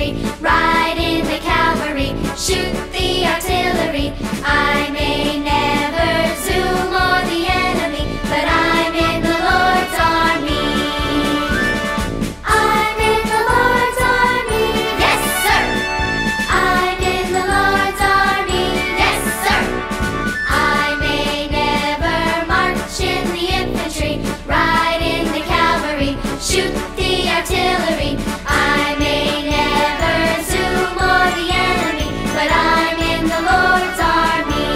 infantry, ride in the cavalry, shoot the artillery. I may never zoom on the enemy, but I'm in the Lord's army. I'm in the Lord's army, yes sir. I'm in the Lord's army, yes sir. I may never march in the infantry, ride in the cavalry, shoot the artillery. I may never zoom on the enemy, but I'm in the Lord's army.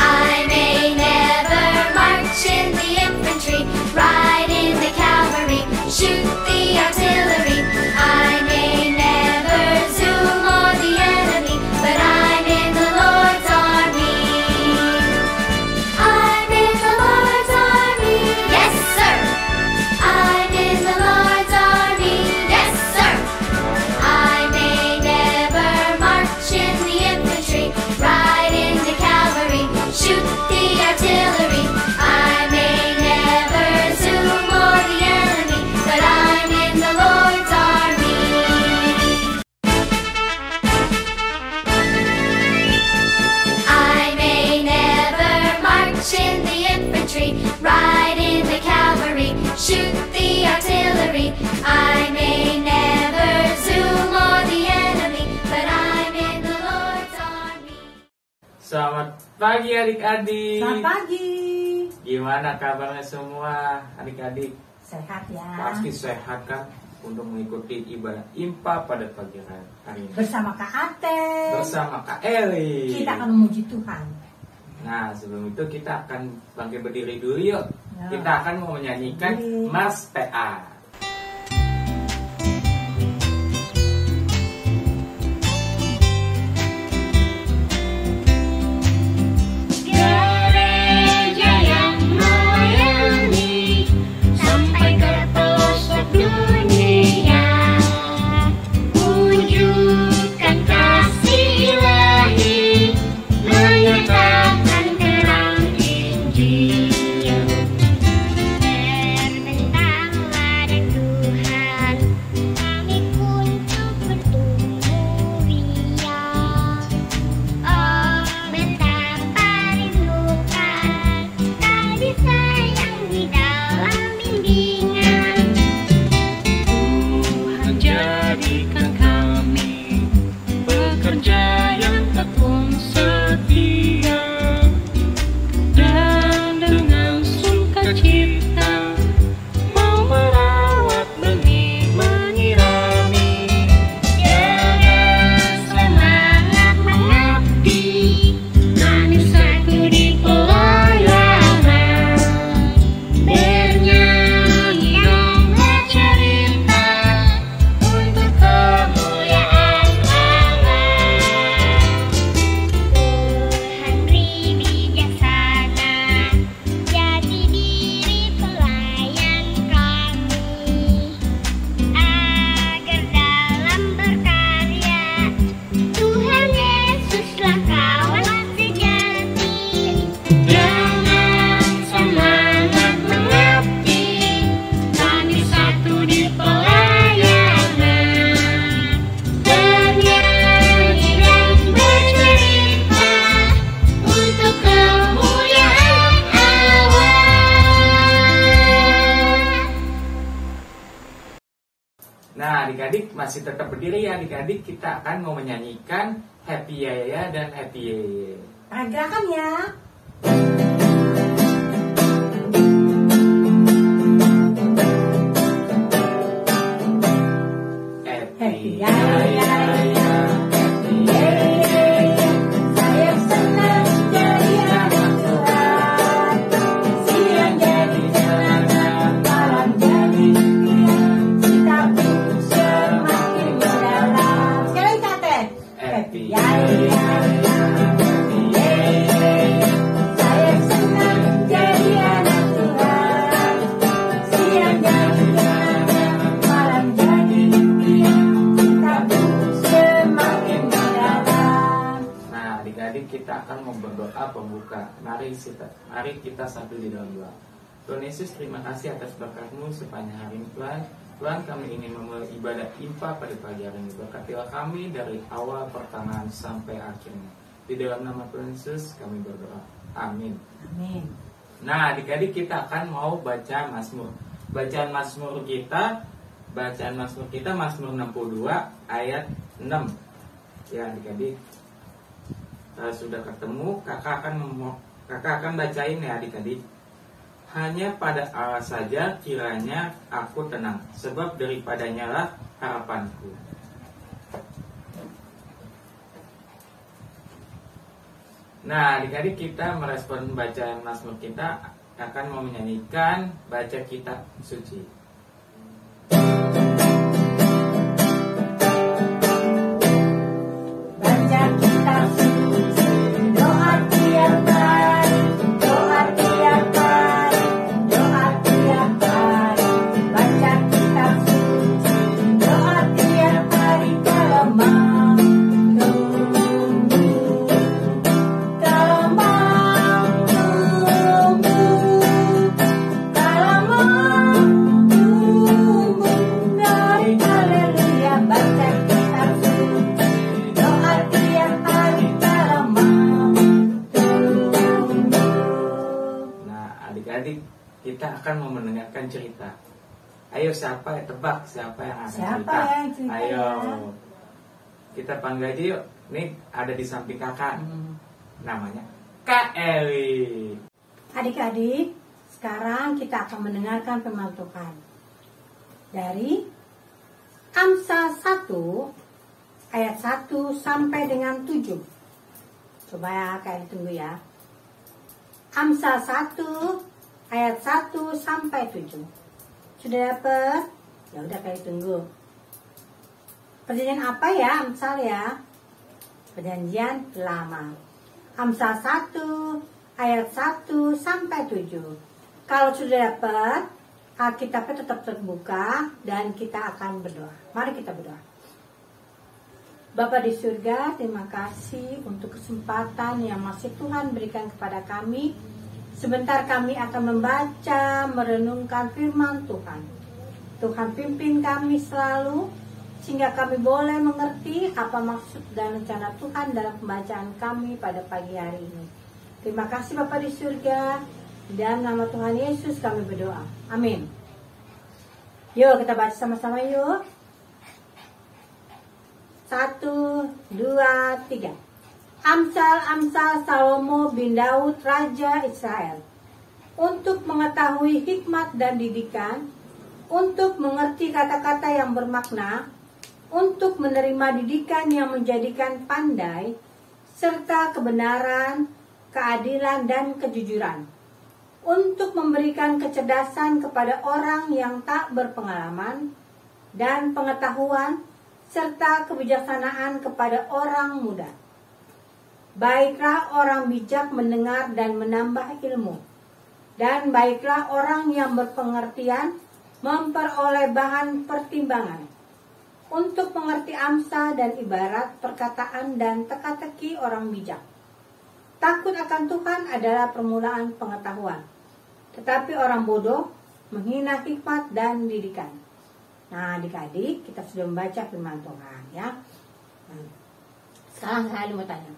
I may never march in the infantry, ride in the cavalry, shoot the artillery. I may never zoom on the enemy, but I'm in the Lord's army. I'm in the Lord's army, yes sir. I'm in the Lord's army, yes sir. I may never march in the infantry, ride in the cavalry, shoot the artillery. I may never zoom on the enemy, but I'm in the Lord's army. I may never march in the infantry, ride in the cavalry, shoot the artillery. I may never zoom on the enemy, but I'm in the Lord's army. Selamat pagi adik-adik. Selamat pagi. Gimana kabarnya semua adik-adik? Sehat ya. Pasti sehat kan untuk mengikuti ibadah IMPA pada pagi hari ini. Bersama Kak Ate. Bersama Kak Eli. Kita akan memuji Tuhan. Nah sebelum itu kita akan bangkit berdiri dulu yuk. Ya. Kita akan mau menyanyikan Berdiri. Mas PA. Gereja yang melayani sampai ke pelosok dunia, wujudkan kasih ilahi, menyatakan terang Injil. Berbentanglah dan Tuhan, kami untuk bertumbuh riang. Oh, betapa rindukan kasih sayang di dalam bimbingan. Tuhan jadikan kami pekerja yang tekun setia, dan dengan sukacita mau merawat benih menyirami. Dengan semangat mengabdi, kami satu di pelayanan, bernyanyi dan bercerita untuk kemuliaan Allah. Tuhan beri bijaksana, jati diri pelayan kami, agar dalam berkarya Tuhan Yesuslah kawan sejati. Dengan semangat mengabdi, kami satu di pelayanan, bernyanyi dan bercerita untuk kemuliaan Allah. Nah adik-adik masih tetap berdiri ya adik-adik. Kita akan mau menyanyikan Happy Yaya dan Happy Yeye. Gerakan ya. Happy Yaya, Happy Yeye, saya senang jadi anak Tuhan. Siang jadi semangat, malam jadi impian. Kita pun semakin mendalam. Sekali Kak Ate. Happy Yaya, Happy Yeye, saya senang jadi anak Tuhan. Siang jadi semangat, malam jadi impian. Kita pun semakin mendalam. Nah adik-adik kita akan mau berdoa pembuka. Mari kita sambil di dalam doa. Tuhan Yesus, terima kasih atas berkat-Mu sepanjang hari ini Tuhan. Tuhan, kami ingin memulai ibadah IMPA pada pagi hari ini. Berkatilah kami dari awal pertengahan sampai akhirnya. Di dalam nama Tuhan Yesus kami berdoa. Amin. Amin. Nah, adik-adik, kita akan mau baca Mazmur. Bacaan Mazmur kita Mazmur 62 ayat 6. Ya, adik-adik, sudah ketemu, kakak akan bacain ya adik-adik. Hanya pada Allah saja kiranya aku tenang, sebab daripadanya lah harapanku. Nah, adik-adik, kita merespon bacaan Mazmur kita akan mau menyanyikan baca kitab suci. Baca kitab suci, doa tiap hari, doa tiap hari, doa tiap hari. Baca kitab suci, doa tiap hari kalau mau tumbuh, kalau mau tumbuh, kalau mau tumbuh dari haleluya. Baca kitab suci, doa tiap hari kalau mau tumbuh. Nah, adik-adik, kita akan mau mendengarkan cerita. Ayo, siapa yang tebak siapa yang akan Siapa cerita? yang cerita Ayo, ya? kita panggil aja yuk. Nih ada di samping kakak, namanya Kak Eli. Adik-adik, sekarang kita akan mendengarkan firman Tuhan dari Amsal 1 ayat 1 sampai dengan 7. Coba ya, kalian tunggu ya. Amsal 1 ayat 1 sampai 7. Sudah dapat? Ya udah, kalian tunggu. Perjanjian apa ya Amsal ya? Perjanjian lama. Amsal 1 ayat 1 sampai 7. Kalau sudah dapat, Alkitabnya tetap terbuka dan kita akan berdoa. Mari kita berdoa. Bapa di surga, terima kasih untuk kesempatan yang masih Tuhan berikan kepada kami. Sebentar kami akan membaca, merenungkan firman Tuhan. Tuhan pimpin kami selalu, sehingga kami boleh mengerti apa maksud dan rencana Tuhan dalam pembacaan kami pada pagi hari ini. Terima kasih Bapa di surga. Di dalam nama Tuhan Yesus kami berdoa. Amin. Yuk kita baca sama-sama yuk. 1, 2, 3. Amsal Salomo bin Daud Raja Israel. Untuk mengetahui hikmat dan didikan, untuk mengerti kata-kata yang bermakna, untuk menerima didikan yang menjadikan pandai, serta kebenaran, keadilan, dan kejujuran. Untuk memberikan kecerdasan kepada orang yang tak berpengalaman, dan pengetahuan, serta kebijaksanaan kepada orang muda. Baiklah orang bijak mendengar dan menambah ilmu, dan baiklah orang yang berpengertian memperoleh bahan pertimbangan, untuk mengerti amsa dan ibarat perkataan dan teka-teki orang bijak. Takut akan Tuhan adalah permulaan pengetahuan, tetapi orang bodoh menghina hikmat dan didikan. Nah, adik-adik, kita sudah membaca firman Tuhan ya. Sekarang saya mau tanya,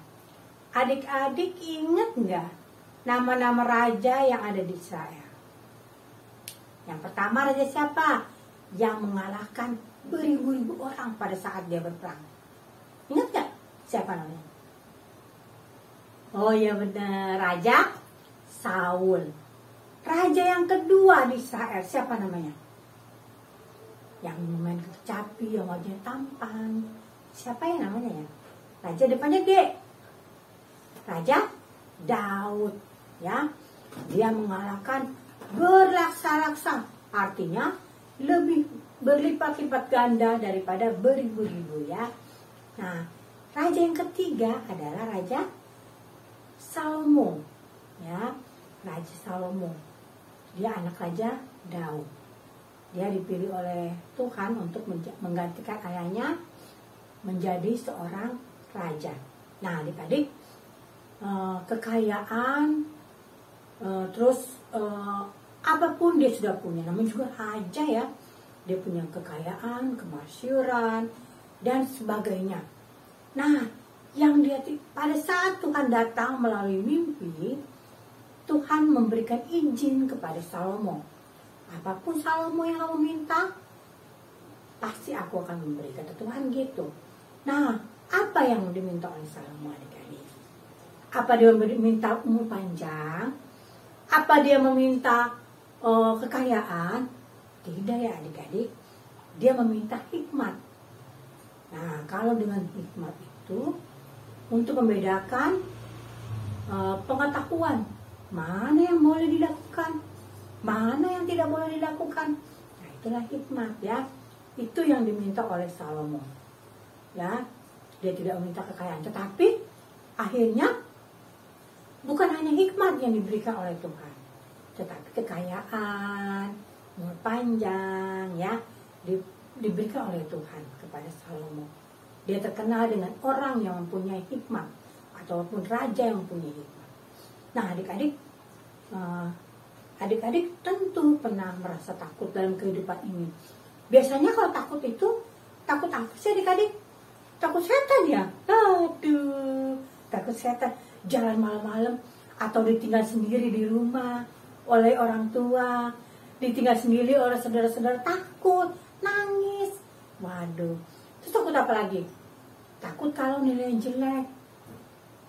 adik-adik ingat nggak nama-nama raja yang ada di Israel? Yang pertama, raja siapa? Yang mengalahkan beribu-ribu orang pada saat dia berperang. Ingat nggak siapa namanya? Oh iya benar, Raja Saul. Raja yang kedua di Israel siapa namanya? Yang main kecapi, yang wajahnya tampan. Siapa ya namanya ya? Raja depannya D. Raja Daud, ya. Dia mengalahkan berlaksa-laksa, artinya lebih berlipat-lipat ganda daripada beribu-ribu ya. Nah, raja yang ketiga adalah Raja Salomo, ya. Raja Salomo, dia anak Raja Daud. Dia dipilih oleh Tuhan untuk menggantikan ayahnya menjadi seorang raja. Nah, adik-adik, kekayaan, terus apapun dia sudah punya, namanya juga raja ya, dia punya kekayaan, kemasyhuran dan sebagainya. Nah, yang dia pada saat Tuhan datang melalui mimpi, Tuhan memberikan izin kepada Salomo. Apapun Salomo yang kamu minta, pasti aku akan memberi, kata Tuhan gitu. Nah, apa yang diminta oleh Salomo adik-adik? Apa dia meminta umur panjang? Apa dia meminta kekayaan? Tidak ya adik-adik. Dia meminta hikmat. Nah, kalau dengan hikmat itu untuk membedakan pengetahuan mana yang boleh dilakukan, mana yang tidak boleh dilakukan. Nah, itulah hikmat ya. Itu yang diminta oleh Salomo. Ya, dia tidak meminta kekayaan, tetapi akhirnya bukan hanya hikmat yang diberikan oleh Tuhan, tetapi kekayaan, umur panjang ya diberikan oleh Tuhan kepada Salomo. Dia terkenal dengan orang yang mempunyai hikmat ataupun raja yang mempunyai hikmat. Nah, adik-adik tentu pernah merasa takut dalam kehidupan ini. Biasanya kalau takut itu takut apa sih adik-adik? Takut setan ya? Aduh, takut setan. Jalan malam-malam atau ditinggal sendiri di rumah oleh orang tua, ditinggal sendiri oleh saudara-saudara, takut, nangis. Waduh. Terus takut apa lagi? Takut kalau nilai jelek.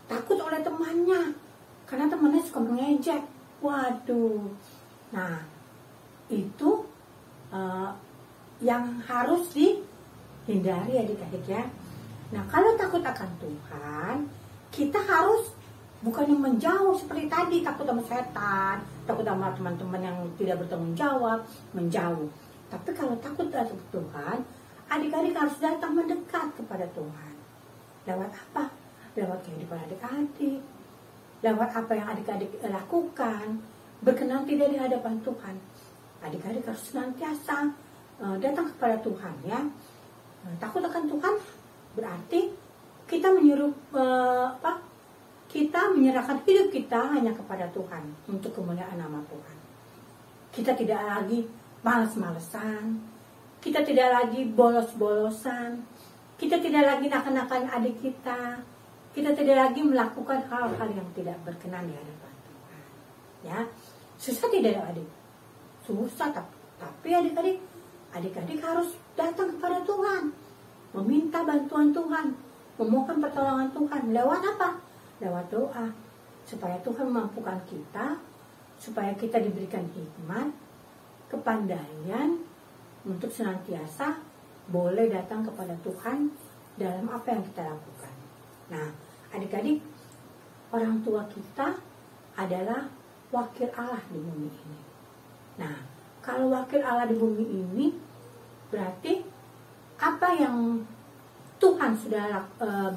Takut oleh temannya, karena temannya suka mengejek. Waduh. Nah, itu yang harus dihindari adik-adik ya. Nah, kalau takut akan Tuhan, kita harus bukannya menjauh seperti tadi, takut sama setan, takut sama teman-teman yang tidak bertanggung jawab, menjauh. Tapi kalau takut terhadap Tuhan, adik-adik harus datang mendekat kepada Tuhan. Lewat apa? Lewat kehidupan adik-adik. Lewat apa yang adik-adik lakukan, berkenan tidak di hadapan Tuhan. Adik-adik harus senantiasa datang kepada Tuhan ya. Takut akan Tuhan berarti kita kita menyerahkan hidup kita hanya kepada Tuhan untuk kemuliaan nama Tuhan. Kita tidak lagi malas-malesan, kita tidak lagi bolos-bolosan, kita tidak lagi nakan-nakan adik kita tidak lagi melakukan hal-hal yang tidak berkenan di hadapan Tuhan. Ya, susah tidak adik? Susah, tapi adik-adik harus datang kepada Tuhan, meminta bantuan Tuhan, memohon pertolongan Tuhan. Lewat apa? Lewat doa, supaya Tuhan memampukan kita, supaya kita diberikan hikmat, kepandaian untuk senantiasa boleh datang kepada Tuhan dalam apa yang kita lakukan. Nah, adik-adik, orang tua kita adalah wakil Allah di bumi ini. Nah, kalau wakil Allah di bumi ini, berarti apa yang Tuhan sudah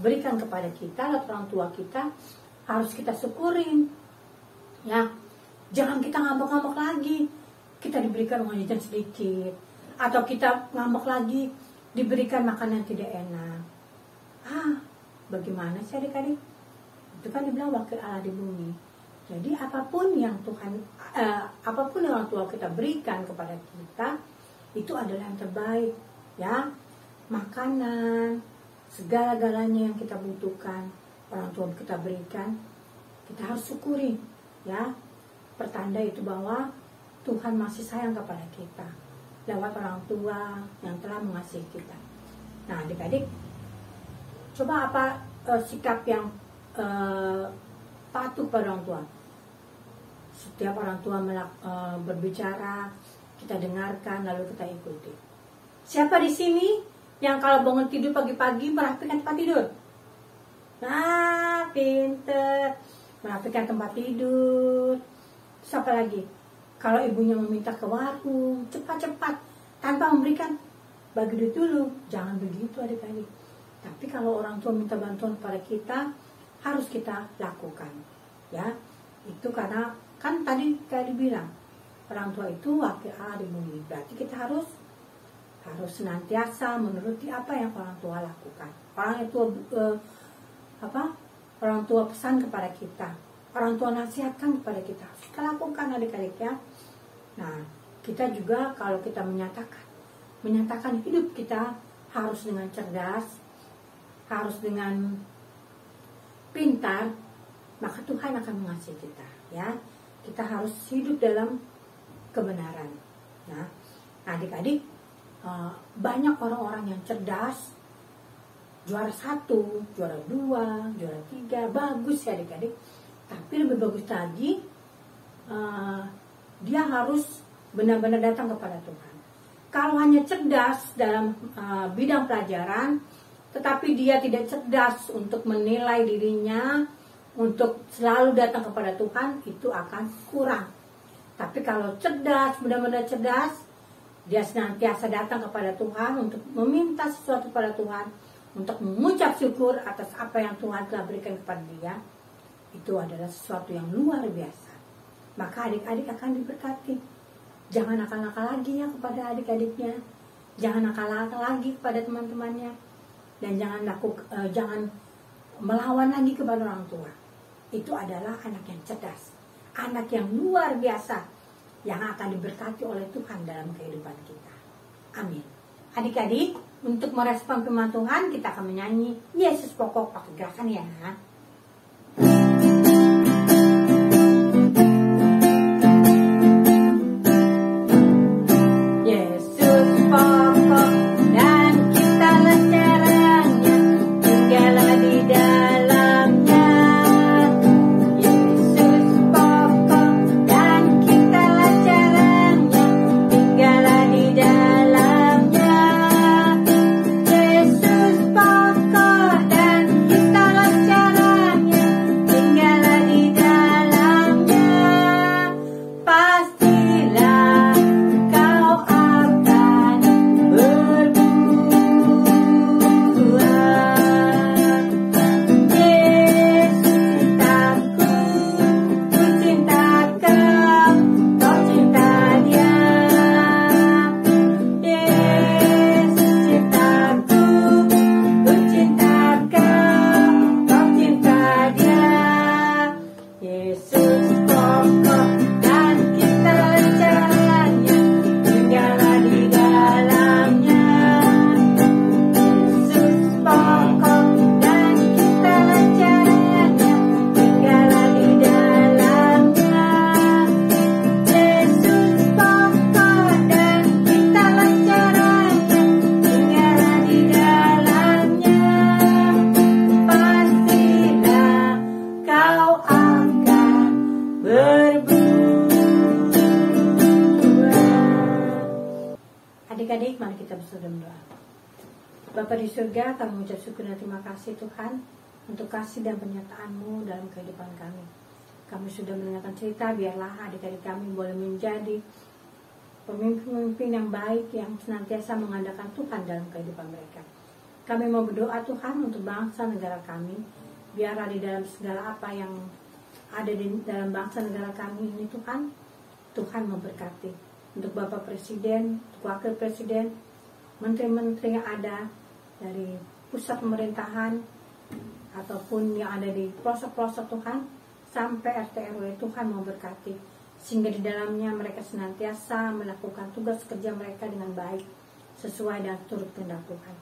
berikan kepada kita, orang tua kita, harus kita syukurin. Ya, jangan kita ngambek-ngambek lagi. Kita diberikan uang jajan sedikit, atau kita ngambek lagi, diberikan makanan tidak enak. Bagaimana sih adik-adik? Itu kan dibilang wakil Allah di bumi. Jadi apapun yang apapun yang orang tua kita berikan kepada kita, itu adalah yang terbaik. Ya, makanan, segala-galanya yang kita butuhkan, orang tua kita berikan, kita harus syukuri. Ya, pertanda itu bahwa Tuhan masih sayang kepada kita lewat orang tua yang telah mengasihi kita. Nah, adik-adik, coba apa sikap yang patuh pada orang tua? Setiap orang tua berbicara, kita dengarkan lalu kita ikuti. Siapa di sini yang kalau bangun tidur pagi-pagi merapikan tempat tidur? Nah, pinter, merapikan tempat tidur. Terus apa lagi? Kalau ibunya meminta ke warung, cepat-cepat, tanpa memberikan, bagi duit dulu. Jangan begitu adik-adik. Tapi kalau orang tua minta bantuan kepada kita, harus kita lakukan. Ya, itu karena kan tadi kayak dibilang, orang tua itu wakil Allah di bumi. Berarti kita harus senantiasa menuruti apa yang orang tua lakukan. Orang tua pesan kepada kita, orang tua nasihatkan kepada kita, harus kita lakukan adik-adik ya. Nah, kita juga kalau kita menyatakan hidup kita harus dengan cerdas, harus dengan pintar, maka Tuhan akan mengasihi kita, ya. Kita harus hidup dalam kebenaran. Nah, adik-adik, banyak orang-orang yang cerdas, juara 1, juara 2, juara 3, bagus ya adik-adik. Tapi lebih bagus lagi, dia harus benar-benar datang kepada Tuhan. Kalau hanya cerdas dalam bidang pelajaran, tetapi dia tidak cerdas untuk menilai dirinya, untuk selalu datang kepada Tuhan, itu akan kurang. Tapi kalau cerdas, benar-benar cerdas, dia senantiasa datang kepada Tuhan untuk meminta sesuatu kepada Tuhan, untuk mengucap syukur atas apa yang Tuhan telah berikan kepada dia, itu adalah sesuatu yang luar biasa. Maka adik-adik akan diberkati. Jangan nakal-nakal lagi ya kepada adik-adiknya, jangan nakal-nakal lagi kepada teman-temannya, dan jangan melawan lagi kepada orang tua. Itu adalah anak yang cerdas, anak yang luar biasa, yang akan diberkati oleh Tuhan dalam kehidupan kita. Amin. Adik-adik, untuk merespon firman Tuhan, kita akan menyanyi Yesus Pokok pakai gerakan ya. Yesus pokok dan kita leceranya, tinggallah di dalamnya. Yesus pokok dan kita leceranya, tinggallah di dalamnya. Yesus pokok dan kita leceranya, tinggallah di dalamnya. Pastilah kau akan berbuah. Yesus cintaku, ku cinta kau, kau cinta dia. Yesus cintaku, ku cinta kau, kau cinta dia. Yesus pokok dan kita leceranya, tinggallah di dalamnya. Yesus pokok dan kita leceranya, tinggallah di dalamnya. Yesus pokok dan kita leceranya, tinggallah di dalamnya. Pastilah kau akan berbuah. Adik-adik, mari kita berdoa. Bapa di surga, kami mengucap syukur dan terima kasih Tuhan untuk kasih dan penyertaan-Mu dalam kehidupan kami. Kami sudah mendengarkan cerita, biarlah adik-adik kami boleh menjadi pemimpin-pemimpin yang baik, yang senantiasa mengandalkan Tuhan dalam kehidupan mereka. Kami mau berdoa Tuhan untuk bangsa negara kami, biarlah di dalam segala apa yang ada di dalam bangsa negara kami ini Tuhan, Tuhan memberkati. Untuk Bapak Presiden, untuk Wakil Presiden, menteri-menteri yang ada dari pusat pemerintahan ataupun yang ada di pelosok-pelosok Tuhan, sampai RT RW, Tuhan memberkati, sehingga di dalamnya mereka senantiasa melakukan tugas kerja mereka dengan baik, sesuai dan turut kehendak Tuhan.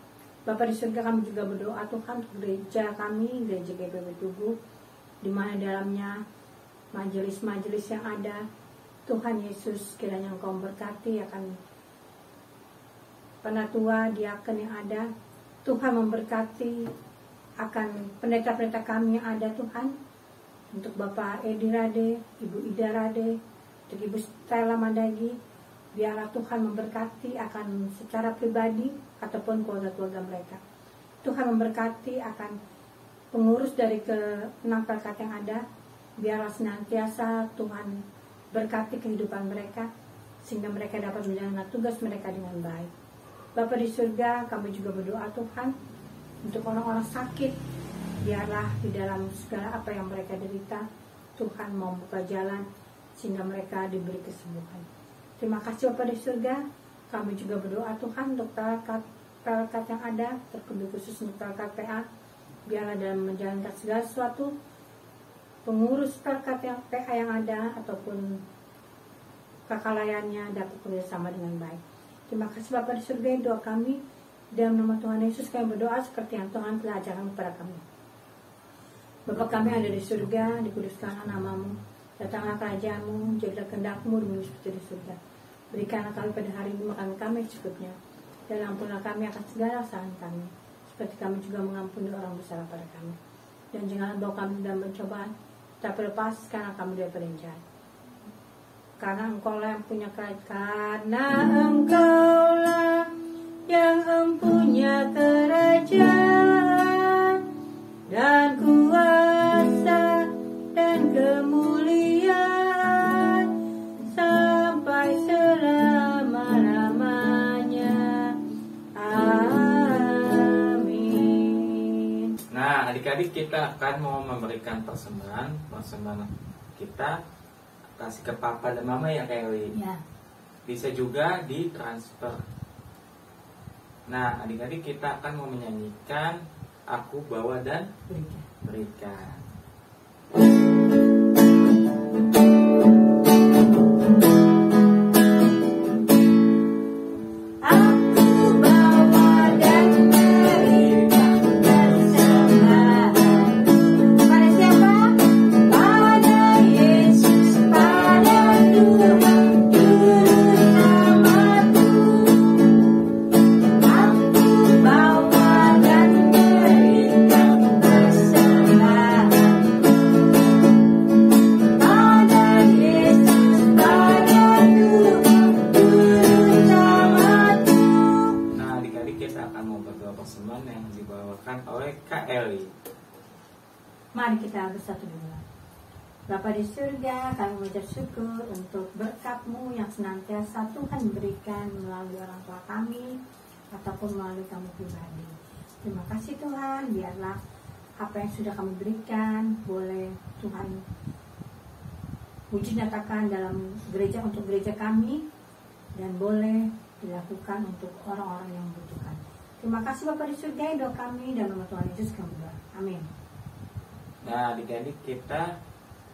Bapa di surga, kami juga berdoa Tuhan untuk gereja kami, gereja GPB Tugu, di mana dalamnya majelis-majelis yang ada, Tuhan Yesus kiranya Engkau memberkati akan penatua, diaken yang ada. Tuhan memberkati akan pendeta-pendeta kami yang ada Tuhan. Untuk Bapak Edi Rade, Ibu Ida Rade, untuk Ibu Stella Mandagi, biarlah Tuhan memberkati akan secara pribadi ataupun keluarga-keluarga mereka. Tuhan memberkati akan pengurus dari ke-6 perkat yang ada, biarlah senantiasa Tuhan berkati kehidupan mereka, sehingga mereka dapat menjalankan tugas mereka dengan baik. Bapa di surga, kami juga berdoa Tuhan untuk orang-orang sakit, biarlah di dalam segala apa yang mereka derita, Tuhan mau buka jalan sehingga mereka diberi kesembuhan. Terima kasih Bapa di surga. Kami juga berdoa Tuhan untuk perangkat yang ada, terlebih khusus untuk perangkat PA, biarlah dalam menjalankan segala sesuatu, pengurus perangkat yang PA yang ada ataupun kakak layannya dapat bekerjasama dengan baik. Terima kasih Bapa di surga, doa kami dalam nama Tuhan Yesus kami berdoa seperti yang Tuhan telah ajarkan kepada kami. Bapa kami yang ada di surga, dikuduskanlah namamu, datanglah kerajaanmu, jadilah kehendak-mu di bumi seperti di surga. Berikanlah kami pada hari ini makan kami secukupnya, dan ampunilah kami akan segala kesalahan kami, seperti kami juga mengampuni orang bersalah pada kami. Dan janganlah bawa kami dalam pencobaan, tapi lepaskanlah kami daripada yang jahat. Karena Engkaulah yang punya kerajaan, karena Engkaulah yang empunya kerajaan dan kuasa dan kemuliaan sampai selama-lamanya. Amin. Nah, adik-adik kita akan mau memberikan persembahan kita kasih ke papa dan mama ya Kelly. Ya. Bisa juga ditransfer. Nah, adik-adik kita akan mau menyanyikan Aku Bawa dan Berikan. Mari kita bersatu doa. Bapa di surga, kami mengucap syukur untuk berkat-Mu yang senantiasa Tuhan berikan melalui orang tua kami ataupun melalui kami pribadi. Terima kasih Tuhan, biarlah apa yang sudah kami berikan boleh Tuhan wujud nyatakan dalam gereja untuk gereja kami dan boleh dilakukan untuk orang-orang yang membutuhkan. Terima kasih Bapa di surga, doa kami dan nama Tuhan Yesus kami berdoa. Amin. Nah, adik-adik kita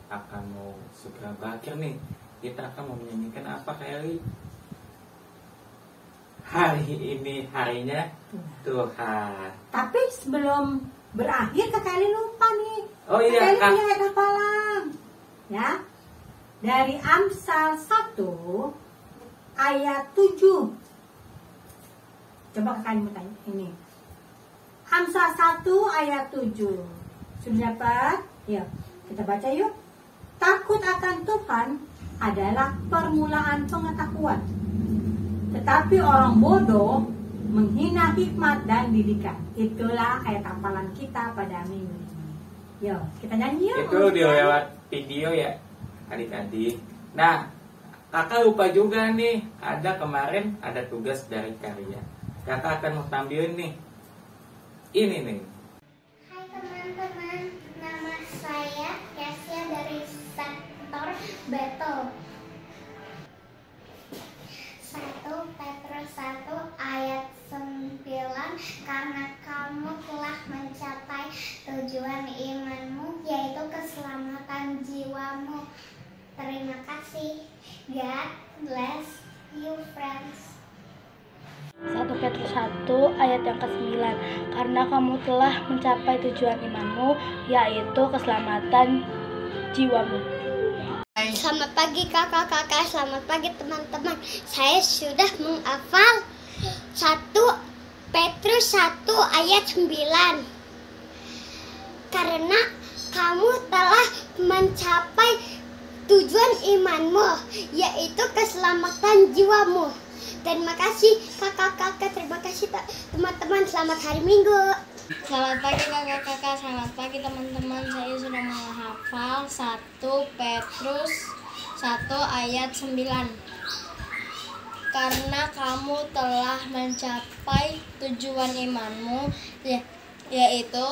akan mau segera berakhir nih. Kita akan mau menyanyikan apa Kelly? Hari ini harinya Tuhan. Tapi sebelum berakhir Kak Kelly lupa nih. Oh iya, Kak Kelly Kak. punya ayat hafalan. Ya. Dari Amsal 1 ayat 7. Coba Kak Kelly mau tanya ini. Amsal 1 ayat 7. Sudah dapat? Ya, kita baca yuk. Takut akan Tuhan adalah permulaan pengetahuan. Tetapi orang bodoh menghina hikmat dan didikan. Itulah ayat hafalan kita pada minggu ini. Yuk, kita nyanyi yuk. Itu di lewat video ya adik-adik. Nah, kakak lupa juga nih. Kemarin ada tugas dari karya. Kakak akan mau tampilin nih. Ini nih. Hai teman-teman, nama saya Yasya dari sektor Beto. 1 Petrus 1 ayat 9, karena kamu telah mencapai tujuan imanmu, yaitu keselamatan jiwamu. Terima kasih. God bless you friends. 1 Petrus 1 ayat yang ke-9, karena kamu telah mencapai tujuan imanmu, yaitu keselamatan jiwamu. Selamat pagi kakak-kakak, selamat pagi teman-teman. Saya sudah menghafal 1 Petrus 1 ayat 9. Karena kamu telah mencapai tujuan imanmu, yaitu keselamatan jiwamu. Terima kasih kakak-kakak, terima kasih teman-teman, selamat hari Minggu. Selamat pagi kakak-kakak, selamat pagi teman-teman. Saya sudah menghafal 1 Petrus 1 ayat 9. Karena kamu telah mencapai tujuan imanmu, yaitu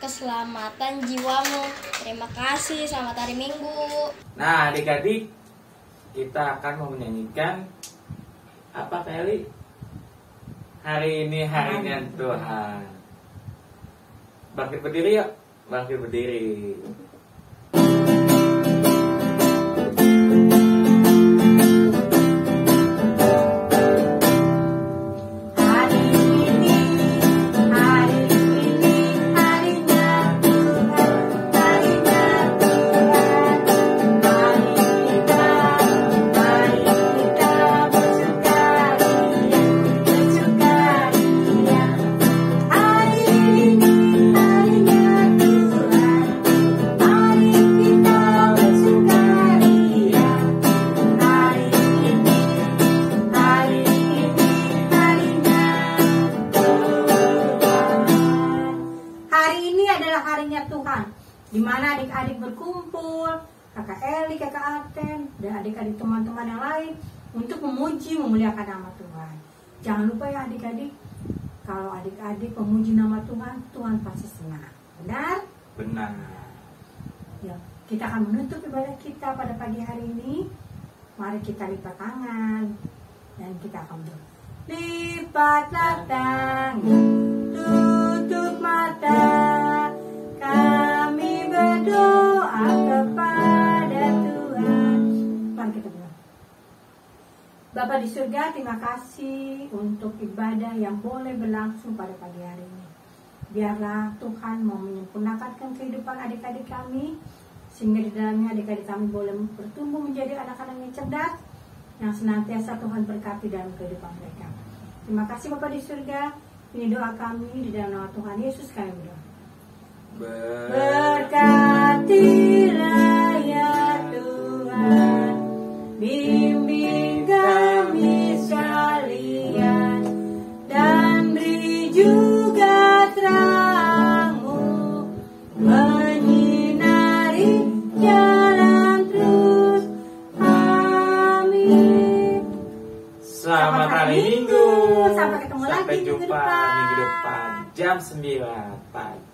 keselamatan jiwamu. Terima kasih, selamat hari Minggu. Nah, adik-adik, kita akan mau menyanyikan apa Kelly? Hari ini harinya Tuhan. Bangkit berdiri yuk. Bangkit berdiri. Tuhan, di mana adik-adik berkumpul, kakak Eli, kakak Aten, dan adik-adik teman-teman yang lain untuk memuji, memuliakan nama Tuhan. Jangan lupa ya adik-adik, kalau adik-adik memuji nama Tuhan, Tuhan pasti senang. Benar? Benar. Ya, kita akan menutup ibadah kita pada pagi hari ini. Mari kita lipat tangan dan kita akan berdoa. Lipatlah tangan, tutup mata, kami berdoa kepada Tuhan. Mari kita berdoa. Bapa di surga, terima kasih untuk ibadah yang boleh berlangsung pada pagi hari ini. Biarlah Tuhan mau menyempurnakan kehidupan adik-adik kami, sehingga di dalamnya adik-adik kami boleh bertumbuh menjadi anak-anak yang cerdas, yang senantiasa Tuhan berkati dalam kehidupan mereka. Terima kasih Bapa di surga. Ini doa kami di dalam nama Tuhan Yesus kami berdoa. Berkatilah ya Tuhan, bimbing kami sekalian, dan beri juga terang-Mu menyinari jalan terus. Amin. Selamat hari Minggu. Sampai ketemu lagi Sampai minggu jumpa depan. minggu depan jam 9 pagi.